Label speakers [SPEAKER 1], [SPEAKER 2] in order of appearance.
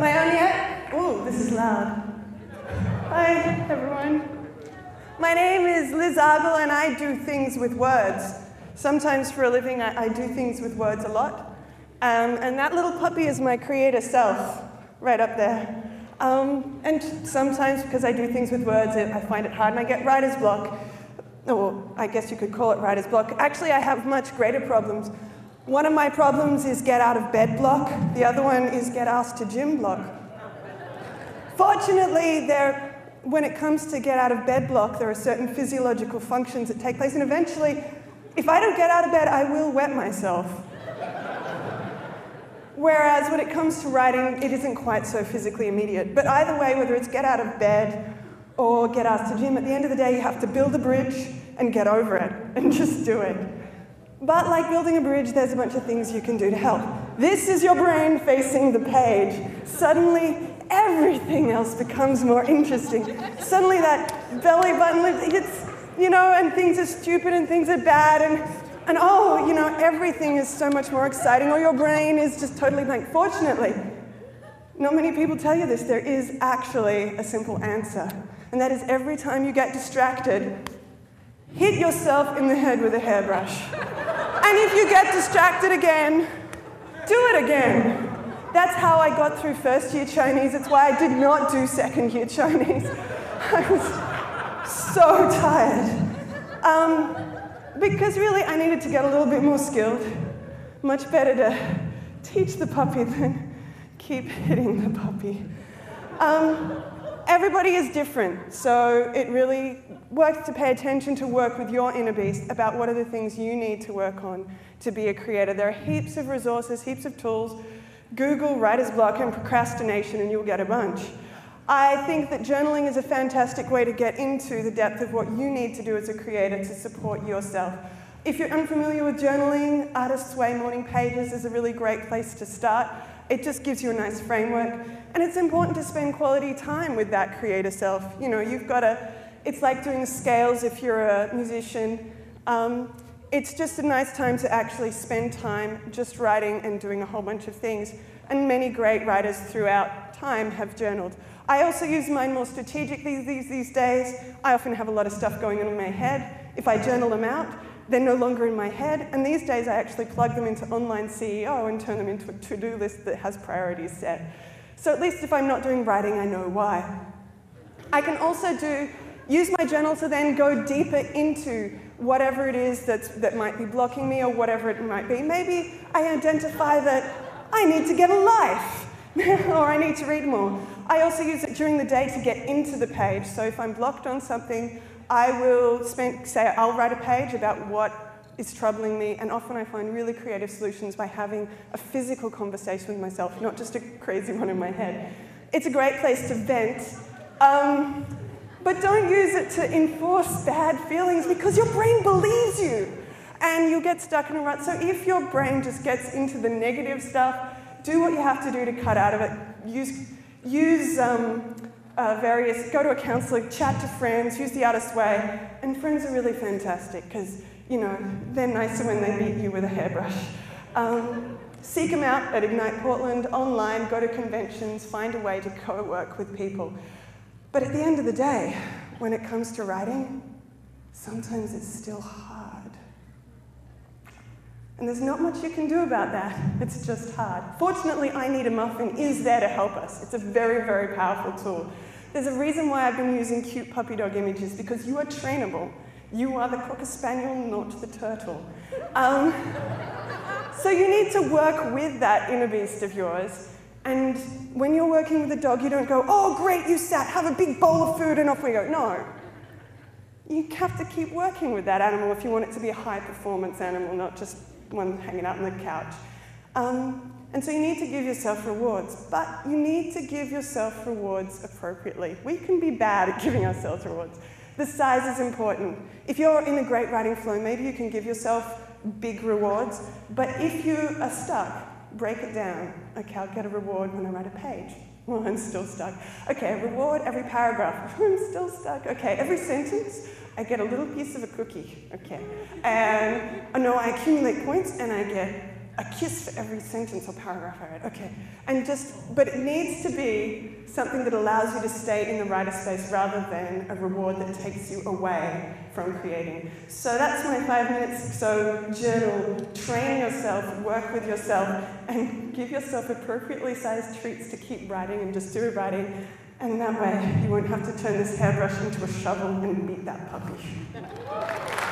[SPEAKER 1] Am I on yet? Oh, this is loud. Hi, everyone. My name is Liz Argall, and I do things with words. Sometimes for a living, I do things with words a lot. And that little puppy is my creator self, right up there. And sometimes, because I do things with words, I find it hard, and I get writer's block. Or I guess you could call it writer's block. Actually, I have much greater problems. One of my problems is get out of bed block. The other one is get asked to gym block. Fortunately, when it comes to get out of bed block, there are certain physiological functions that take place, and eventually, if I don't get out of bed, I will wet myself. Whereas when it comes to writing, it isn't quite so physically immediate. But either way, whether it's get out of bed or get asked to gym, at the end of the day, you have to build a bridge and get over it, and just do it. But like building a bridge, there's a bunch of things you can do to help. This is your brain facing the page. Suddenly, everything else becomes more interesting. Suddenly that belly button, it's, and things are stupid and things are bad, and oh, everything is so much more exciting, or your brain is just totally blank. Fortunately, not many people tell you this, there is actually a simple answer. And that is every time you get distracted, hit yourself in the head with a hairbrush. And if you get distracted again, do it again. That's how I got through first-year Chinese. It's why I did not do second-year Chinese. I was so tired. Because really, I needed to get a little bit more skilled. Much better to teach the puppy than keep hitting the puppy. Everybody is different, so it really works to pay attention to work with your inner beast about what are the things you need to work on to be a creator. There are heaps of resources, heaps of tools. Google writer's block and procrastination and you'll get a bunch. I think that journaling is a fantastic way to get into the depth of what you need to do as a creator to support yourself. If you're unfamiliar with journaling, Artist's Way Morning Pages is a really great place to start. It just gives you a nice framework. And it's important to spend quality time with that creator self. It's like doing scales if you're a musician. It's just a nice time to actually spend time just writing and doing a whole bunch of things. And many great writers throughout time have journaled. I also use mine more strategically these days. I often have a lot of stuff going on in my head. If I journal them out, they're no longer in my head. And these days, I actually plug them into Online CEO and turn them into a to-do list that has priorities set. So at least if I'm not doing writing, I know why. I can also use my journal to then go deeper into whatever it is that might be blocking me or whatever it might be. Maybe I identify that I need to get a life or I need to read more. I also use it during the day to get into the page. So if I'm blocked on something, I will I'll write a page about what is troubling me, and often I find really creative solutions by having a physical conversation with myself, not just a crazy one in my head. It's a great place to vent. But don't use it to enforce bad feelings because your brain believes you and you'll get stuck in a rut. So if your brain just gets into the negative stuff, do what you have to do to cut out of it. Go to a counselor, chat to friends, use the Artist's Way. And friends are really fantastic because, they're nicer when they meet you with a hairbrush. Seek them out at Ignite Portland, online, go to conventions, find a way to co-work with people. But at the end of the day, when it comes to writing, sometimes it's still hard. And there's not much you can do about that. It's just hard. Fortunately, I Need a Muffin is there to help us. It's a very, very powerful tool. There's a reason why I've been using cute puppy dog images, because you are trainable. You are the Cocker Spaniel, not the turtle. So you need to work with that inner beast of yours. And when you're working with a dog, you don't go, oh, great, you sat, have a big bowl of food, and off we go. No. You have to keep working with that animal if you want it to be a high-performance animal, not just one hanging out on the couch. And so you need to give yourself rewards, but you need to give yourself rewards appropriately. We can be bad at giving ourselves rewards. The size is important. If you're in a great writing flow, maybe you can give yourself big rewards, but if you are stuck, break it down. Okay, I'll get a reward when I write a page. Well, I'm still stuck. Okay, a reward every paragraph. I'm still stuck. Okay, every sentence, I get a little piece of a cookie. Okay. And no, I accumulate points and I get a kiss for every sentence or paragraph I write. Okay. And but it needs to be something that allows you to stay in the writer space rather than a reward that takes you away from creating. So that's my 5 minutes. So journal, train yourself, work with yourself, and give yourself appropriately sized treats to keep writing and just do writing. And that way you won't have to turn this hairbrush into a shovel and beat that puppy.